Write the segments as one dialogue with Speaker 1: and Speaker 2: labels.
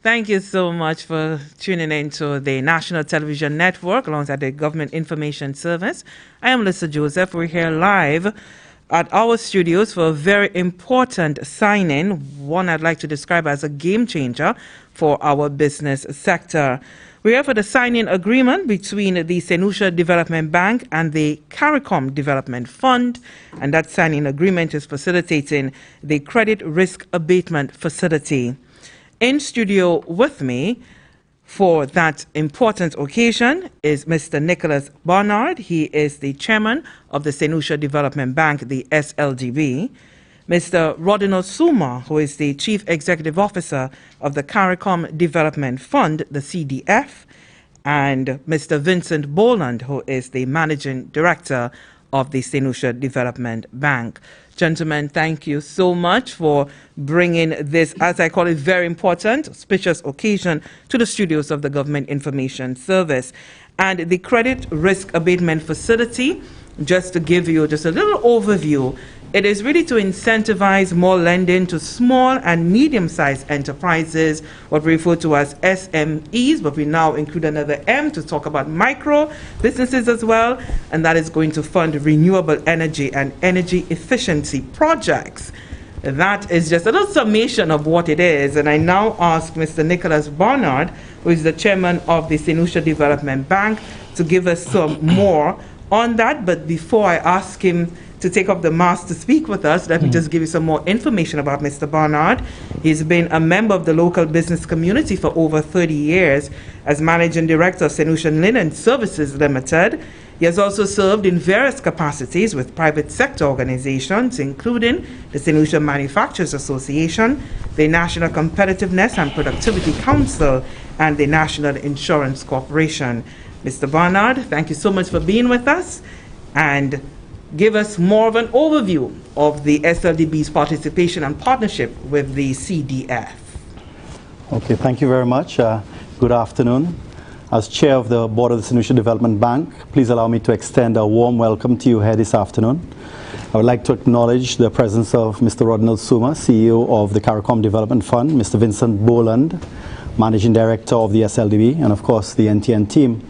Speaker 1: Thank you so much for tuning in to the National Television Network alongside the Government Information Service. I am Lucia Joseph. We're here live at our studios for a very important signing, one I'd like to describe as a game changer for our business sector. We're here for the signing agreement between the St. Lucia Development Bank and the Caricom Development Fund, and that signing agreement is facilitating the credit risk abatement facility. In studio with me for that important occasion is Mr. Nicholas Barnard. He is the chairman of the St. Lucia Development Bank, the SLDB. Mr. Rodinal Suma, who is the chief executive officer of the Caricom Development Fund, the CDF, and Mr. Vincent Boland, who is the managing director of the St. Lucia Development Bank. Gentlemen, thank you so much for bringing this, as I call it, very important, auspicious occasion to the studios of the Government Information Service. And the Credit Risk Abatement Facility, just to give you just a little overview, it is really to incentivize more lending to small and medium-sized enterprises, what we refer to as SMEs, but we now include another M to talk about micro businesses as well, and that is going to fund renewable energy and energy efficiency projects. That is just a little summation of what it is, and I now ask Mr. Nicholas Barnard, who is the chairman of the St. Lucia Development Bank, to give us some more on that. But before I ask him to take up the mask to speak with us, let me just give you some more information about Mr. Barnard. He's been a member of the local business community for over 30 years as managing director of St. Lucia Linen Services Limited. He has also served in various capacities with private sector organizations, including the St. Lucia Manufacturers Association, the National Competitiveness and Productivity Council, and the National Insurance Corporation. Mr. Barnard, thank you so much for being with us, and give us more of an overview of the SLDB's participation and partnership with the CDF.
Speaker 2: Okay, thank you very much. Good afternoon. As chair of the board of the St. Lucia Development Bank, please allow me to extend a warm welcome to you here this afternoon. I would like to acknowledge the presence of Mr. Rodinal Suma, CEO of the Caricom Development Fund, Mr. Vincent Boland, managing director of the SLDB, and of course the NTN team.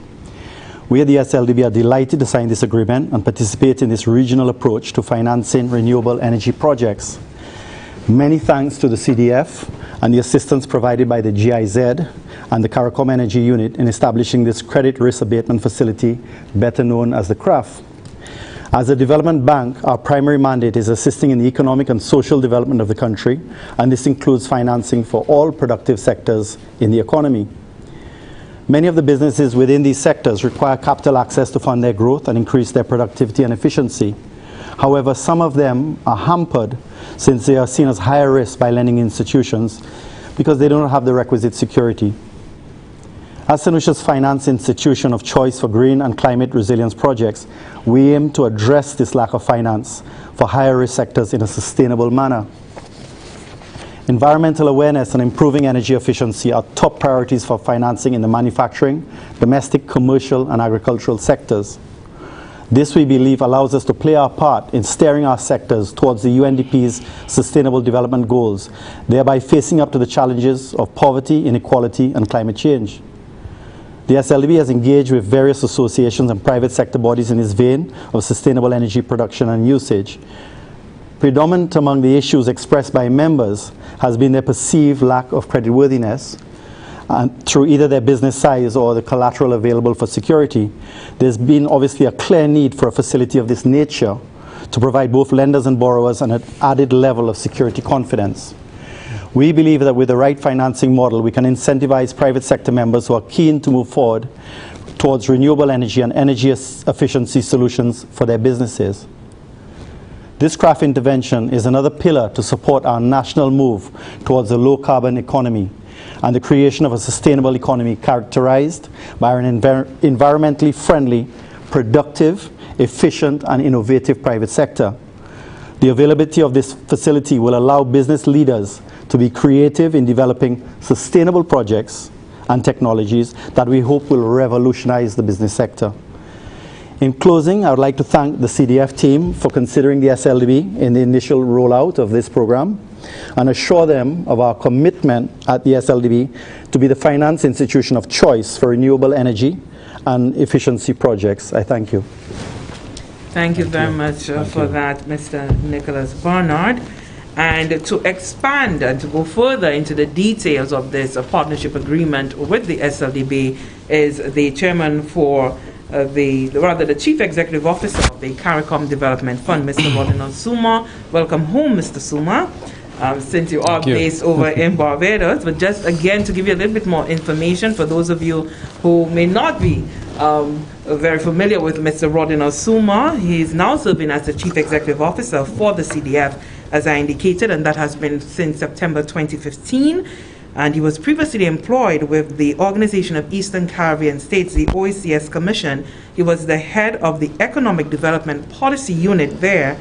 Speaker 2: We at the SLDB are delighted to sign this agreement and participate in this regional approach to financing renewable energy projects. Many thanks to the CDF and the assistance provided by the GIZ and the Caricom Energy Unit in establishing this credit risk abatement facility, better known as the CRAF. As a development bank, our primary mandate is assisting in the economic and social development of the country, and this includes financing for all productive sectors in the economy. Many of the businesses within these sectors require capital access to fund their growth and increase their productivity and efficiency. However, some of them are hampered since they are seen as higher risk by lending institutions because they don't have the requisite security. As St. Lucia's finance institution of choice for green and climate resilience projects, we aim to address this lack of finance for higher risk sectors in a sustainable manner. Environmental awareness and improving energy efficiency are top priorities for financing in the manufacturing, domestic, commercial, and agricultural sectors. This, we believe, allows us to play our part in steering our sectors towards the UNDP's Sustainable Development Goals, thereby facing up to the challenges of poverty, inequality, and climate change. The SLDB has engaged with various associations and private sector bodies in this vein of sustainable energy production and usage. Predominant among the issues expressed by members has been their perceived lack of creditworthiness, and through either their business size or the collateral available for security. There's been obviously a clear need for a facility of this nature to provide both lenders and borrowers an added level of security confidence. We believe that with the right financing model, we can incentivize private sector members who are keen to move forward towards renewable energy and energy efficiency solutions for their businesses. This CRAF intervention is another pillar to support our national move towards a low-carbon economy and the creation of a sustainable economy characterized by an environmentally friendly, productive, efficient, and innovative private sector. The availability of this facility will allow business leaders to be creative in developing sustainable projects and technologies that we hope will revolutionize the business sector. In closing, I would like to thank the CDF team for considering the SLDB in the initial rollout of this program. and assure them of our commitment at the SLDB to be the finance institution of choice for renewable energy and efficiency projects. I thank you.
Speaker 1: Thank you very much for that, Mr. Nicholas Barnard. And to expand and to go further into the details of this partnership agreement with the SLDB is the chairman for the chief executive officer of the Caricom Development Fund, Mr. Rodinal Suma. Welcome home, Mr. Suma, since you are based over in Barbados. But just again to give you a little bit more information for those of you who may not be very familiar with Mr. Rodinal Suma, he is now serving as the chief executive officer for the CDF, as I indicated, and that has been since September 2015. And he was previously employed with the Organization of Eastern Caribbean States, the OECS Commission. He was the head of the Economic Development Policy Unit there,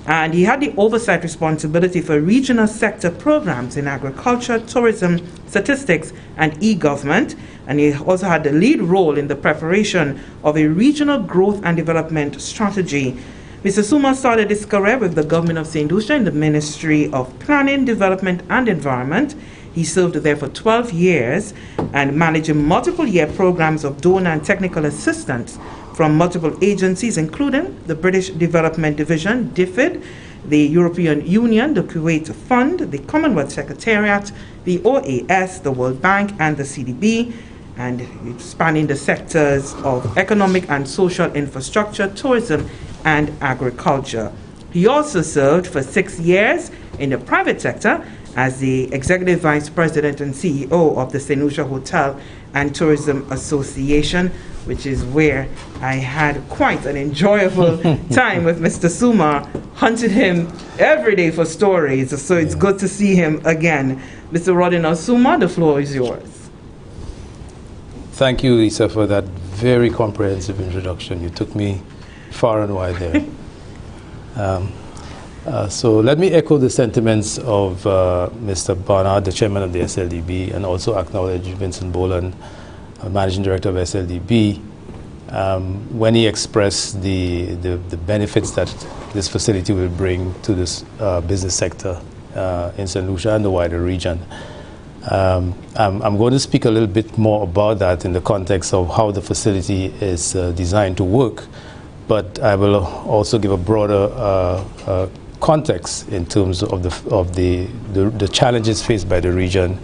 Speaker 1: and he had the oversight responsibility for regional sector programs in agriculture, tourism, statistics, and e-government. And he also had the lead role in the preparation of a regional growth and development strategy. Mr. Suma started his career with the government of St. Lucia in the Ministry of Planning, Development, and Environment. He served there for 12 years and managed multiple-year programs of donor and technical assistance from multiple agencies, including the British Development Division, DFID, the European Union, the Kuwait Fund, the Commonwealth Secretariat, the OAS, the World Bank, and the CDB, and spanning the sectors of economic and social infrastructure, tourism, and agriculture. He also served for 6 years in the private sector as the Executive Vice President and CEO of the St. Lucia Hotel and Tourism Association, which is where I had quite an enjoyable time with Mr. Suma, hunted him every day for stories, so it's good to see him again. Mr. Rodinal Suma, the floor is yours.
Speaker 3: Thank you, Lisa, for that very comprehensive introduction. You took me far and wide there. So let me echo the sentiments of Mr. Barnard, the chairman of the SLDB, and also acknowledge Vincent Boland, managing director of SLDB, when he expressed the benefits that this facility will bring to this business sector in St. Lucia and the wider region. I'm going to speak a little bit more about that in the context of how the facility is designed to work, but I will also give a broader context in terms of the challenges faced by the region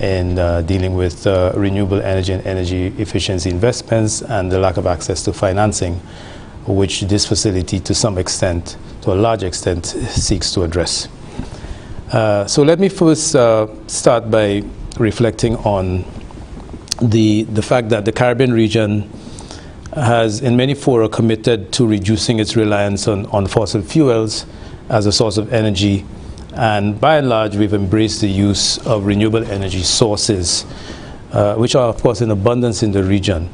Speaker 3: in dealing with renewable energy and energy efficiency investments and the lack of access to financing, which this facility to some extent, to a large extent, seeks to address. So let me first start by reflecting on the fact that the Caribbean region has in many fora committed to reducing its reliance on fossil fuels as a source of energy, and by and large we've embraced the use of renewable energy sources, which are of course in abundance in the region.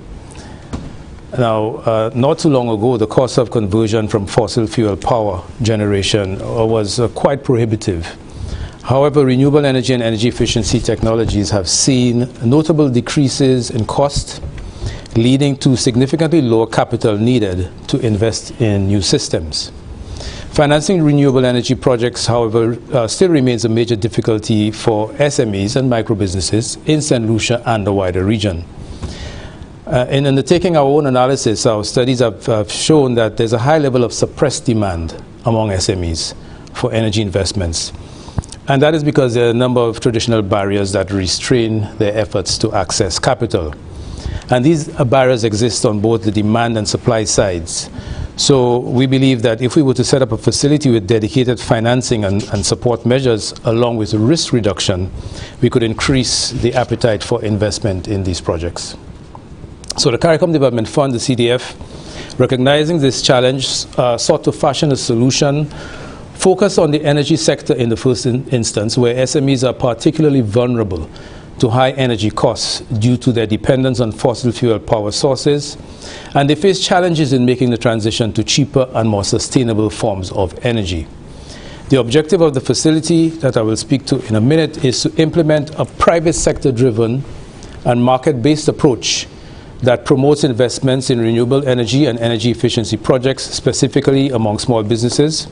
Speaker 3: Now, not too long ago, the cost of conversion from fossil fuel power generation was quite prohibitive. However, renewable energy and energy efficiency technologies have seen notable decreases in cost, leading to significantly lower capital needed to invest in new systems. Financing renewable energy projects, however, still remains a major difficulty for SMEs and microbusinesses in St. Lucia and the wider region. In undertaking our own analysis, our studies have shown that there's a high level of suppressed demand among SMEs for energy investments. And that is because there are a number of traditional barriers that restrain their efforts to access capital. And these barriers exist on both the demand and supply sides. So we believe that if we were to set up a facility with dedicated financing and support measures along with risk reduction, we could increase the appetite for investment in these projects. So the Caricom Development Fund, the CDF, recognizing this challenge, sought to fashion a solution focused on the energy sector in the first instance, where SMEs are particularly vulnerable to high energy costs due to their dependence on fossil fuel power sources, and they face challenges in making the transition to cheaper and more sustainable forms of energy. The objective of the facility that I will speak to in a minute is to implement a private sector-driven and market-based approach that promotes investments in renewable energy and energy efficiency projects, specifically among small businesses,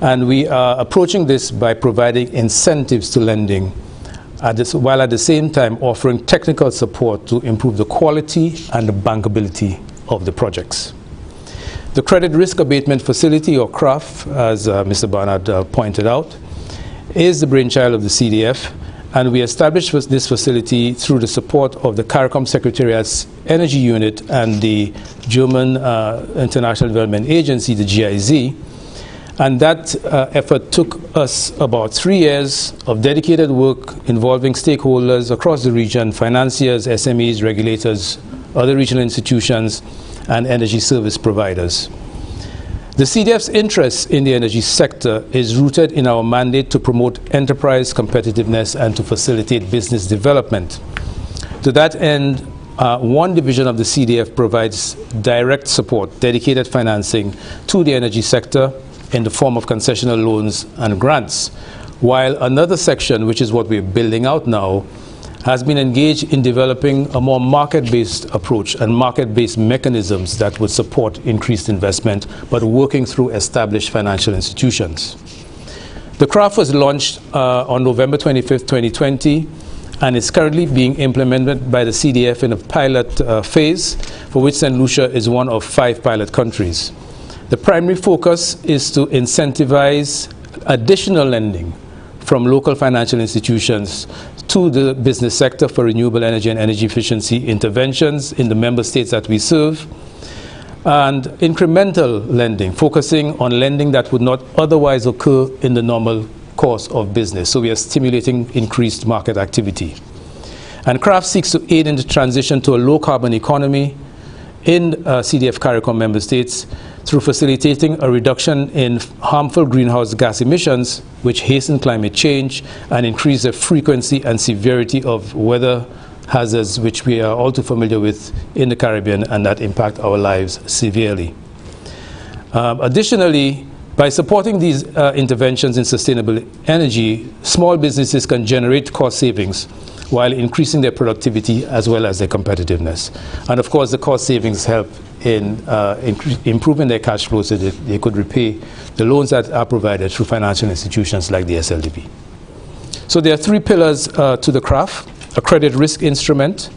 Speaker 3: And we are approaching this by providing incentives to lending, while at the same time offering technical support to improve the quality and the bankability of the projects. The Credit Risk Abatement Facility, or CRAF, as Mr. Barnard pointed out, is the brainchild of the CDF, and we established this facility through the support of the Caricom Secretariat's Energy Unit and the German International Development Agency, the GIZ. And that effort took us about 3 years of dedicated work involving stakeholders across the region, financiers, SMEs, regulators, other regional institutions, and energy service providers. The CDF's interest in the energy sector is rooted in our mandate to promote enterprise competitiveness and to facilitate business development. To that end, one division of the CDF provides direct support, dedicated financing to the energy sector in the form of concessional loans and grants, while another section, which is what we're building out now, has been engaged in developing a more market-based approach and market-based mechanisms that would support increased investment, but working through established financial institutions. The CRAF was launched on November 25th, 2020, and is currently being implemented by the CDF in a pilot phase, for which St. Lucia is one of 5 pilot countries. The primary focus is to incentivize additional lending from local financial institutions to the business sector for renewable energy and energy efficiency interventions in the member states that we serve, and incremental lending, focusing on lending that would not otherwise occur in the normal course of business. So we are stimulating increased market activity. And CRAF seeks to aid in the transition to a low-carbon economy in CDF Caricom member states through facilitating a reduction in harmful greenhouse gas emissions, which hasten climate change and increase the frequency and severity of weather hazards, which we are all too familiar with in the Caribbean and that impact our lives severely. Additionally, by supporting these interventions in sustainable energy, small businesses can generate cost savings while increasing their productivity as well as their competitiveness. And of course, the cost savings help in improving their cash flow so that they could repay the loans that are provided through financial institutions like the SLDB. So there are 3 pillars to the CRAF: a credit risk instrument,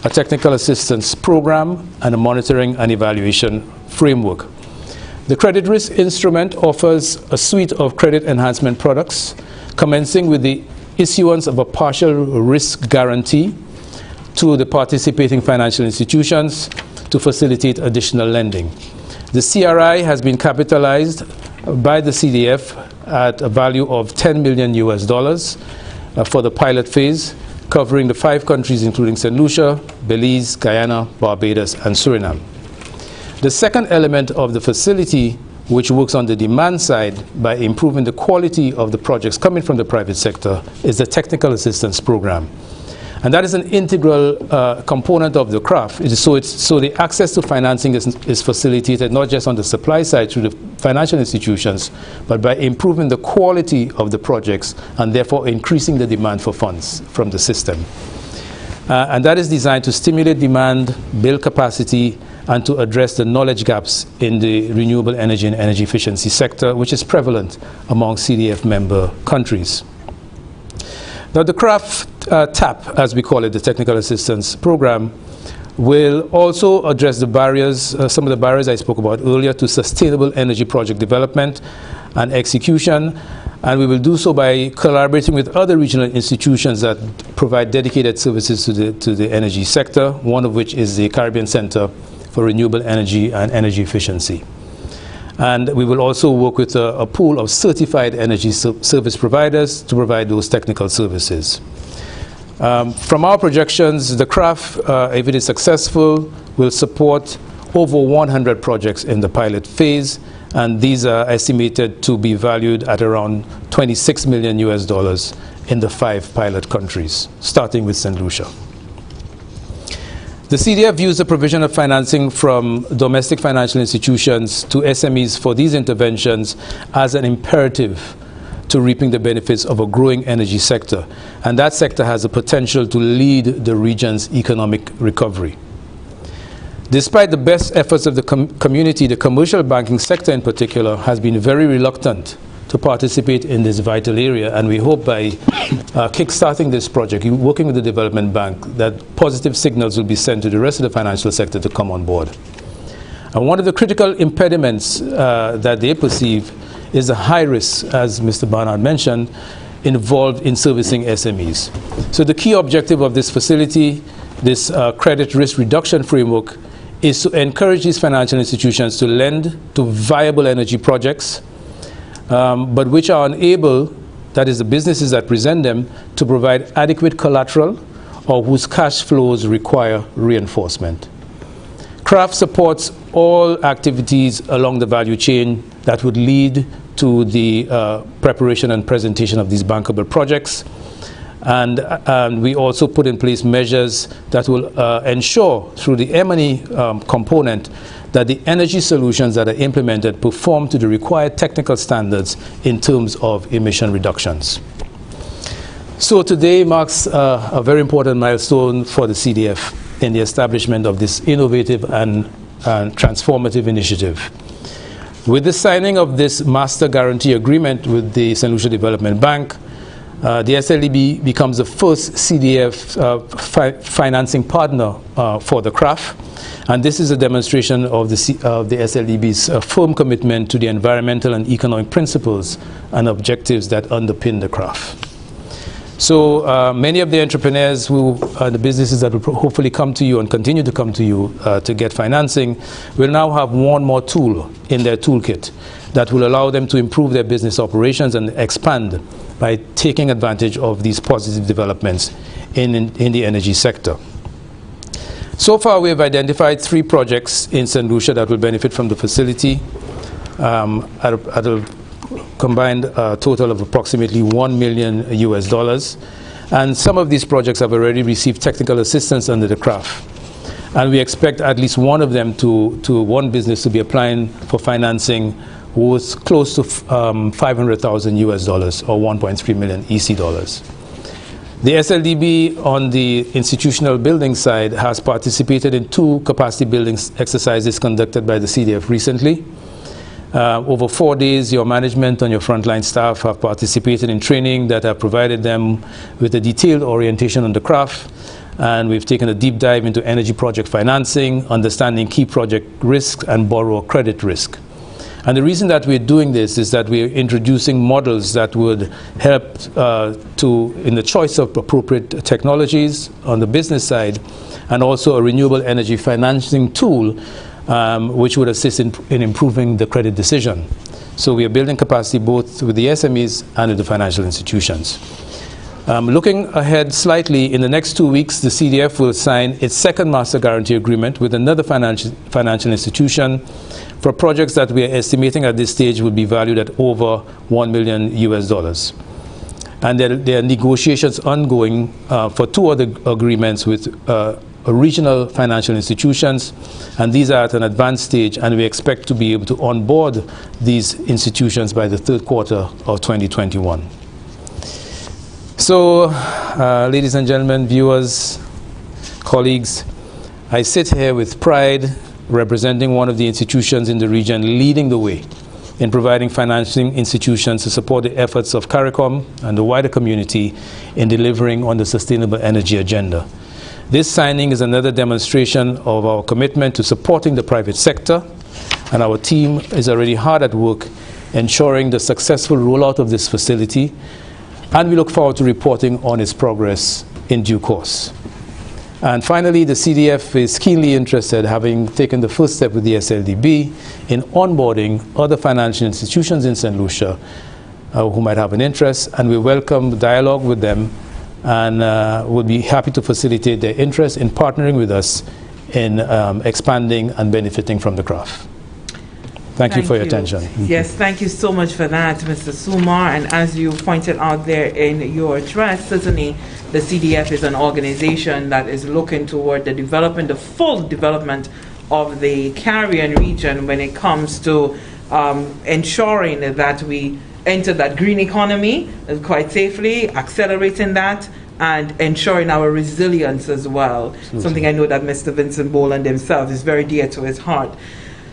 Speaker 3: a technical assistance program, and a monitoring and evaluation framework. The credit risk instrument offers a suite of credit enhancement products, commencing with the issuance of a partial risk guarantee to the participating financial institutions to facilitate additional lending. The CRI has been capitalized by the CDF at a value of $10 million for the pilot phase, covering the 5 countries including St. Lucia, Belize, Guyana, Barbados, and Suriname. The second element of the facility, which works on the demand side by improving the quality of the projects coming from the private sector, is the technical assistance program. And that is an integral component of the CRAF. So the access to financing is facilitated not just on the supply side through the financial institutions, but by improving the quality of the projects and therefore increasing the demand for funds from the system. And that is designed to stimulate demand, build capacity, and to address the knowledge gaps in the renewable energy and energy efficiency sector, which is prevalent among CDF member countries. Now, the CRAF TAP, as we call it, the Technical Assistance Program, will also address the barriers, some of the barriers I spoke about earlier, to sustainable energy project development and execution. And we will do so by collaborating with other regional institutions that provide dedicated services to the energy sector, one of which is the Caribbean Center for Renewable Energy and Energy Efficiency. And we will also work with a pool of certified energy service providers to provide those technical services. From our projections, the CRAF, if it is successful, will support over 100 projects in the pilot phase, and these are estimated to be valued at around $26 million in the 5 pilot countries, starting with St. Lucia. The CDF views the provision of financing from domestic financial institutions to SMEs for these interventions as an imperative to reaping the benefits of a growing energy sector. And that sector has the potential to lead the region's economic recovery. Despite the best efforts of the community, the commercial banking sector in particular has been very reluctant to participate in this vital area, and we hope by kick-starting this project, working with the Development Bank, that positive signals will be sent to the rest of the financial sector to come on board. And one of the critical impediments that they perceive is the high risk, as Mr. Barnard mentioned, involved in servicing SMEs. So the key objective of this facility, this credit risk reduction framework, is to encourage these financial institutions to lend to viable energy projects, but which are unable, that is the businesses that present them, to provide adequate collateral or whose cash flows require reinforcement. CRAF supports all activities along the value chain that would lead to the preparation and presentation of these bankable projects. And we also put in place measures that will ensure through the M&E component that the energy solutions that are implemented perform to the required technical standards in terms of emission reductions. So today marks a very important milestone for the CDF in the establishment of this innovative and transformative initiative. With the signing of this master guarantee agreement with the St. Lucia Development Bank, the SLDB becomes the first CDF financing partner for the CRAF, and this is a demonstration of the SLDB's firm commitment to the environmental and economic principles and objectives that underpin the CRAF. So many of the entrepreneurs the businesses that will hopefully come to you and continue to come to you to get financing will now have one more tool in their toolkit that will allow them to improve their business operations and expand by taking advantage of these positive developments in the energy sector. So far, we have identified 3 projects in St. Lucia that will benefit from the facility at a combined total of approximately $1 million US. And some of these projects have already received technical assistance under the CRAF. And we expect at least one of them one business to be applying for financing worth close to $500,000 US or 1.3 million EC dollars. The SLDB on the institutional building side has participated in 2 capacity building exercises conducted by the CDF recently. Over 4 days, your management and your frontline staff have participated in training that have provided them with a detailed orientation on the CRAF, and we've taken a deep dive into energy project financing, understanding key project risks and borrower credit risk. And the reason that we're doing this is that we're introducing models that would help in the choice of appropriate technologies on the business side, and also a renewable energy financing tool which would assist in improving the credit decision. So we are building capacity both with the SMEs and with the financial institutions. Looking ahead slightly, in the next 2 weeks, the CDF will sign its second master guarantee agreement with another financial institution for projects that we are estimating at this stage will be valued at over $1 million US. And there are negotiations ongoing for 2 other agreements with regional financial institutions, and these are at an advanced stage, and we expect to be able to onboard these institutions by the 3rd quarter of 2021. So, ladies and gentlemen, viewers, colleagues, I sit here with pride representing one of the institutions in the region leading the way in providing financing institutions to support the efforts of Caricom and the wider community in delivering on the sustainable energy agenda. This signing is another demonstration of our commitment to supporting the private sector, and our team is already hard at work ensuring the successful rollout of this facility, and we look forward to reporting on its progress in due course. And finally, the CDF is keenly interested, having taken the first step with the SLDB, in onboarding other financial institutions in St. Lucia who might have an interest, and we welcome dialogue with them, and we'll be happy to facilitate their interest in partnering with us in expanding and benefiting from the CRAF. Thank you for your attention.
Speaker 1: Yes, thank you so much for that, Mr. Sumar. And as you pointed out there in your address, certainly the CDF is an organization that is looking toward the development, the full development of the Caribbean region when it comes to ensuring that we enter that green economy quite safely, accelerating that, and ensuring our resilience as well. Something I know that Mr. Vincent Boland himself is very dear to his heart.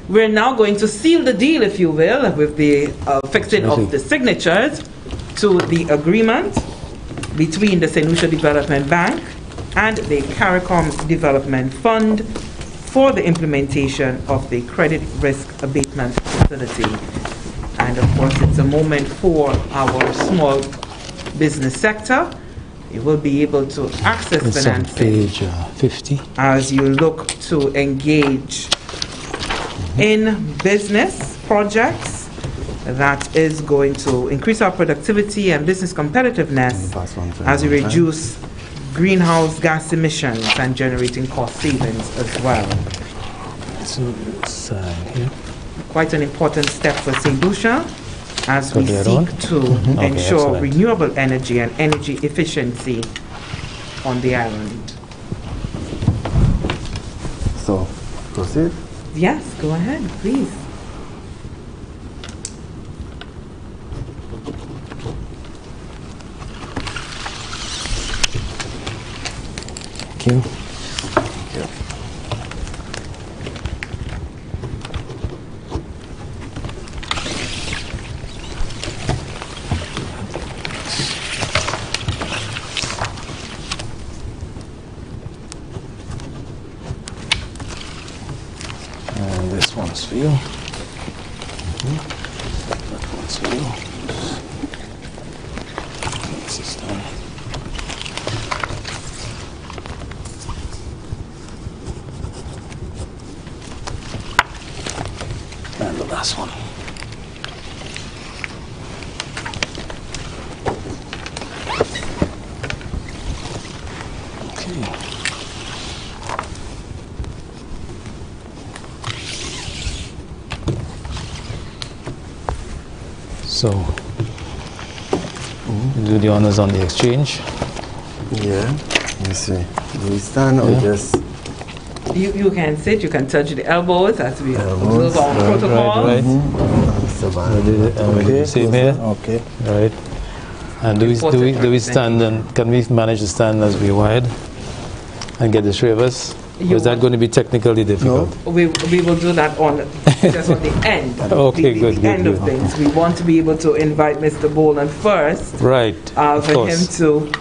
Speaker 1: We're now going to seal the deal, if you will, with the fixing of the signatures to the agreement between the St. Lucia Development Bank and the Caricom Development Fund for the implementation of the credit risk abatement facility. And of course, it's a moment for our small business sector. You will be able to access financing
Speaker 3: on page 50
Speaker 1: as you look to engage in business projects that is going to increase our productivity and business competitiveness as we reduce greenhouse gas emissions and generating cost savings as well.
Speaker 3: So, here.
Speaker 1: Quite an important step for St. Lucia as we seek to ensure
Speaker 3: excellent.
Speaker 1: renewable energy and energy efficiency on the island.
Speaker 4: So, proceed.
Speaker 1: Yes, go ahead, please.
Speaker 3: Thank you. And this one's for you. That one's for you. This is done. And the last one. Okay. So, do the honors on the exchange.
Speaker 4: Yeah. Let me see. Do we stand or just?
Speaker 1: You can sit, you can touch the elbows as we
Speaker 4: Elbows,
Speaker 1: observe our protocol.
Speaker 3: Right.
Speaker 4: Okay.
Speaker 3: Do the same here.
Speaker 4: Okay.
Speaker 3: Right. And do we stand and can we manage to stand as we wide and get the three of us? Or is that going to be technically difficult?
Speaker 1: We will do that on just on the end.
Speaker 3: Okay,
Speaker 1: the end of things. We want to be able to invite Mr. Boland first.
Speaker 3: Right. Of
Speaker 1: For
Speaker 3: course.
Speaker 1: him to.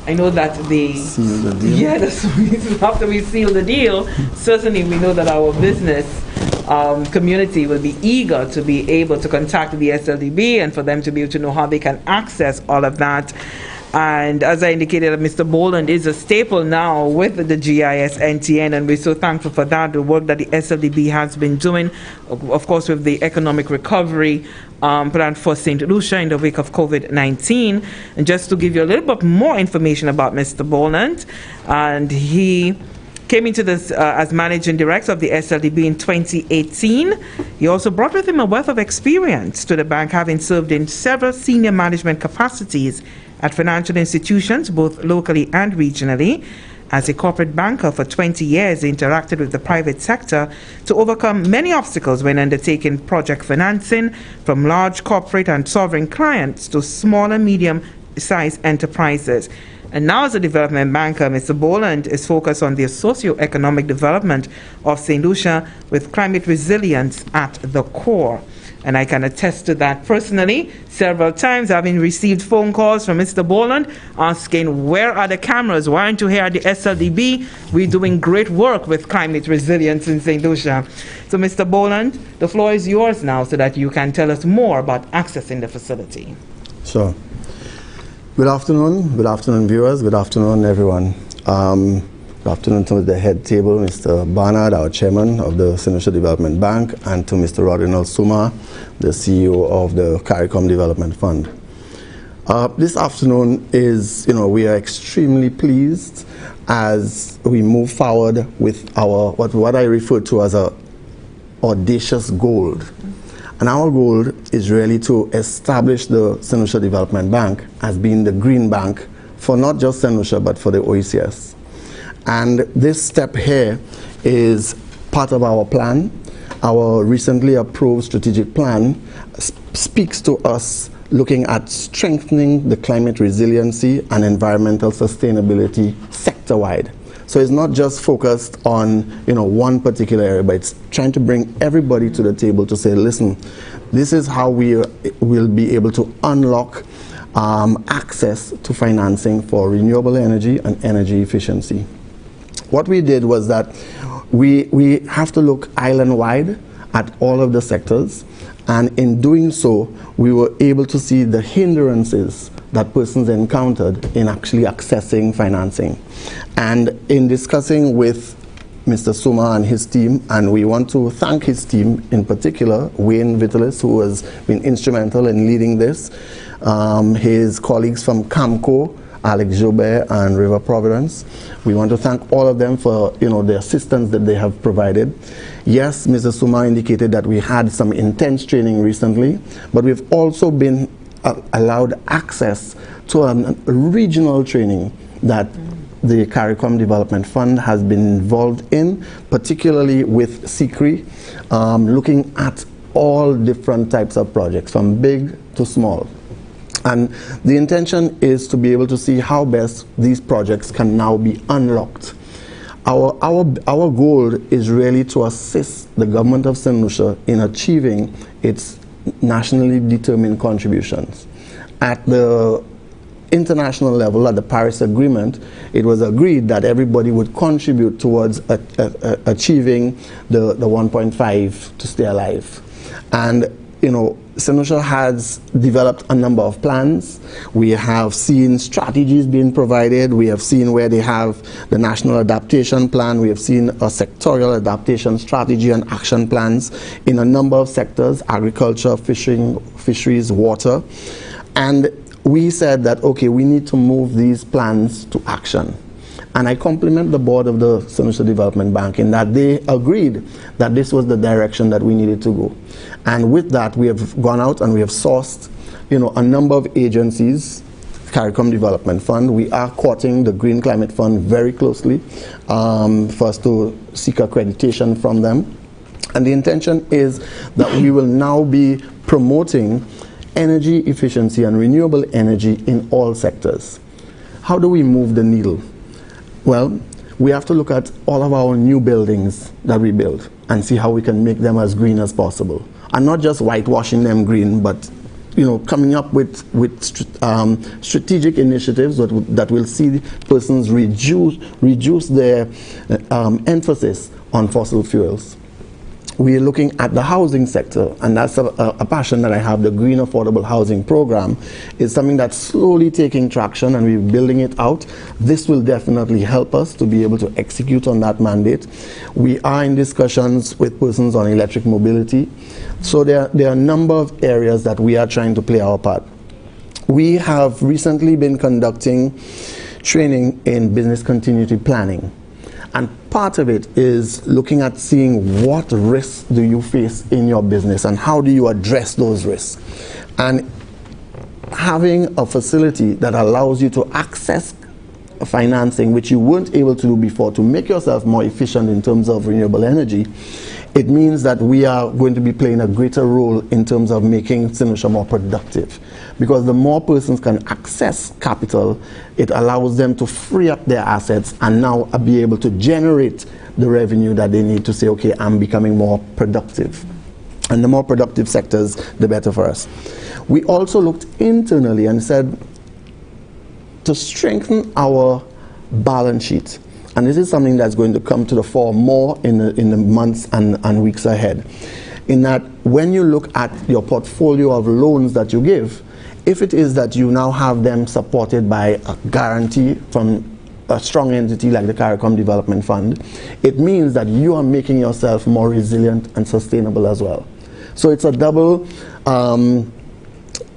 Speaker 1: I know that the
Speaker 4: Seal the deal.
Speaker 1: yeah, that's after we seal the deal. Certainly, we know that our business community will be eager to be able to contact the SLDB and for them to be able to know how they can access all of that. And as I indicated, Mr. Boland is a staple now with the GIS NTN, and we're so thankful for that, the work that the SLDB has been doing, of course, with the economic recovery plan for St. Lucia in the wake of COVID-19. And just to give you a little bit more information about Mr. Boland, and he came into this as managing director of the SLDB in 2018. He also brought with him a wealth of experience to the bank, having served in several senior management capacities at financial institutions, both locally and regionally. As a corporate banker for 20 years, he interacted with the private sector to overcome many obstacles when undertaking project financing, from large corporate and sovereign clients to small and medium-sized enterprises. And now as a development banker, Mr. Boland is focused on the socio-economic development of St. Lucia with climate resilience at the core. And I can attest to that personally. Several times having received phone calls from Mr. Boland asking, where are the cameras? Why aren't you here at the SLDB? We're doing great work with climate resilience in St. Lucia. So Mr. Boland, the floor is yours now so that you can tell us more about accessing the facility.
Speaker 4: Sure. Good afternoon, viewers. Good afternoon, everyone. Good afternoon to the head table, Mr. Barnard, our chairman of the St. Lucia Development Bank, and to Mr. Rodinal Suma, the CEO of the Caricom Development Fund. This afternoon is, we are extremely pleased as we move forward with our, what I refer to as a audacious goal. And our goal is really to establish the St. Lucia Development Bank as being the green bank for not just St. Lucia, but for the OECS. And this step here is part of our plan. Our recently approved strategic plan speaks to us looking at strengthening the climate resiliency and environmental sustainability sector-wide. So it's not just focused on one particular area, but it's trying to bring everybody to the table to say, listen, this is how we will be able to unlock access to financing for renewable energy and energy efficiency. What we did was that we have to look island-wide at all of the sectors, and in doing so, we were able to see the hindrances that persons encountered in actually accessing financing. And in discussing with Mr. Suma and his team, and we want to thank his team in particular, Wayne Vitalis, who has been instrumental in leading this, his colleagues from CAMCO, Alex Joubert and River Providence. We want to thank all of them for the assistance that they have provided. Yes, Mr. Suma indicated that we had some intense training recently, but we've also been allowed access to a regional training that the Caricom Development Fund has been involved in, particularly with SICRI, looking at all different types of projects, from big to small. And the intention is to be able to see how best these projects can now be unlocked. Our goal is really to assist the government of St. Lucia in achieving its nationally determined contributions. At the international level, at the Paris Agreement, it was agreed that everybody would contribute towards achieving the 1.5 to stay alive. And St. Lucia has developed a number of plans. We have seen strategies being provided. We have seen where they have the National Adaptation Plan. We have seen a sectorial adaptation strategy and action plans in a number of sectors: agriculture, fishing, fisheries, water. And we said that, okay, we need to move these plans to action. And I compliment the board of the St. Lucia Development Bank in that they agreed that this was the direction that we needed to go. And with that, we have gone out and we have sourced, a number of agencies. Caricom Development Fund, we are courting the Green Climate Fund very closely for us to seek accreditation from them. And the intention is that we will now be promoting energy efficiency and renewable energy in all sectors. How do we move the needle? Well, we have to look at all of our new buildings that we build and see how we can make them as green as possible. And not just whitewashing them green, but coming up with strategic initiatives that will see persons reduce their emphasis on fossil fuels. We are looking at the housing sector, and that's a passion that I have. The Green Affordable Housing Program is something that's slowly taking traction, and we're building it out. This will definitely help us to be able to execute on that mandate. We are in discussions with persons on electric mobility. So there are a number of areas that we are trying to play our part. We have recently been conducting training in business continuity planning. And part of it is looking at seeing what risks do you face in your business and how do you address those risks. And having a facility that allows you to access financing, which you weren't able to do before, to make yourself more efficient in terms of renewable energy, it means that we are going to be playing a greater role in terms of making St. Lucia more productive. Because the more persons can access capital, it allows them to free up their assets and now be able to generate the revenue that they need to say, okay, I'm becoming more productive. And the more productive sectors, the better for us. We also looked internally and said, to strengthen our balance sheet, and this is something that's going to come to the fore more in the months and weeks ahead, in that when you look at your portfolio of loans that you give, if it is that you now have them supported by a guarantee from a strong entity like the Caricom Development Fund, it means that you are making yourself more resilient and sustainable as well. So it's a double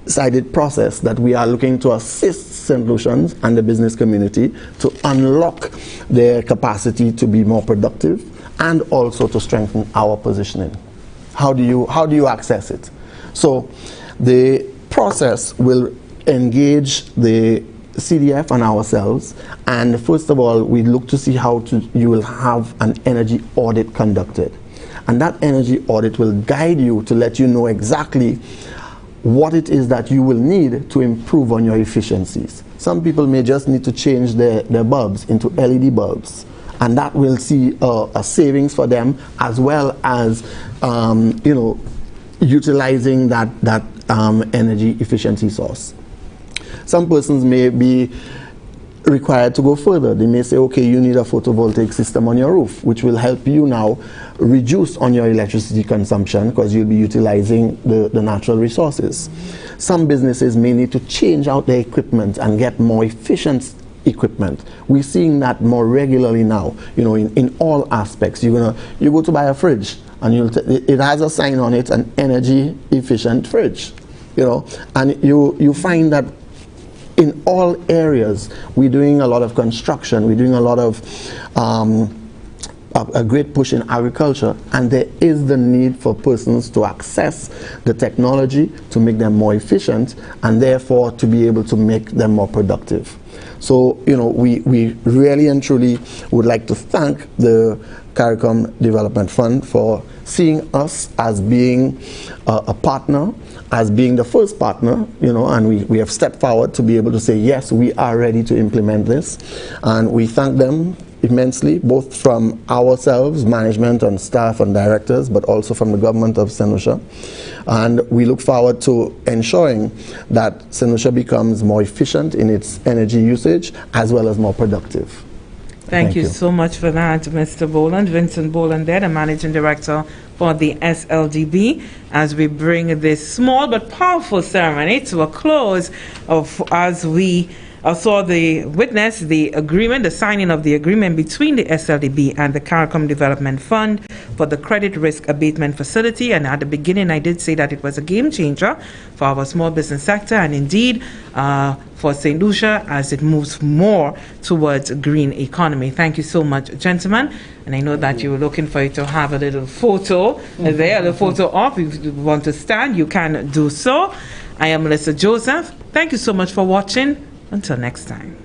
Speaker 4: sided process that we are looking to assist St. Lucians and the business community to unlock their capacity to be more productive and also to strengthen our positioning. How do you access it? So the process will engage the CDF and ourselves, and first of all we look to see how you will have an energy audit conducted, and that energy audit will guide you to let you know exactly what it is that you will need to improve on your efficiencies. Some people may just need to change their bulbs into LED bulbs, and that will see a savings for them, as well as utilizing that energy efficiency source. Some persons may be required to go further. They may say, okay, you need a photovoltaic system on your roof, which will help you now reduce on your electricity consumption because you'll be utilizing the natural resources. Some businesses may need to change out their equipment and get more efficient equipment. We're seeing that more regularly now, in all aspects. You go to buy a fridge and it has a sign on it, an energy efficient fridge, and you find that in all areas, we're doing a lot of construction, we're doing a lot of a great push in agriculture, and there is the need for persons to access the technology to make them more efficient, and therefore to be able to make them more productive. So, we really and truly would like to thank the Caricom Development Fund for seeing us as being a partner, as being the first partner, and we have stepped forward to be able to say, yes, we are ready to implement this. And we thank them immensely, both from ourselves, management and staff and directors, but also from the government of St. Lucia. And we look forward to ensuring that St. Lucia becomes more efficient in its energy usage, as well as more productive.
Speaker 1: Thank you so much for that, Mr. Boland. Vincent Boland there, the Managing Director for the SLDB, as we bring this small but powerful ceremony to a close as we witness the agreement, the signing of the agreement between the SLDB and the Caricom Development Fund for the Credit Risk Abatement Facility. And at the beginning, I did say that it was a game changer for our small business sector, and indeed for St. Lucia as it moves more towards a green economy. Thank you so much, gentlemen. And I know that you were looking for you to have a little photo there, the photo op. If you want to stand, you can do so. I am Melissa Joseph. Thank you so much for watching. Until next time.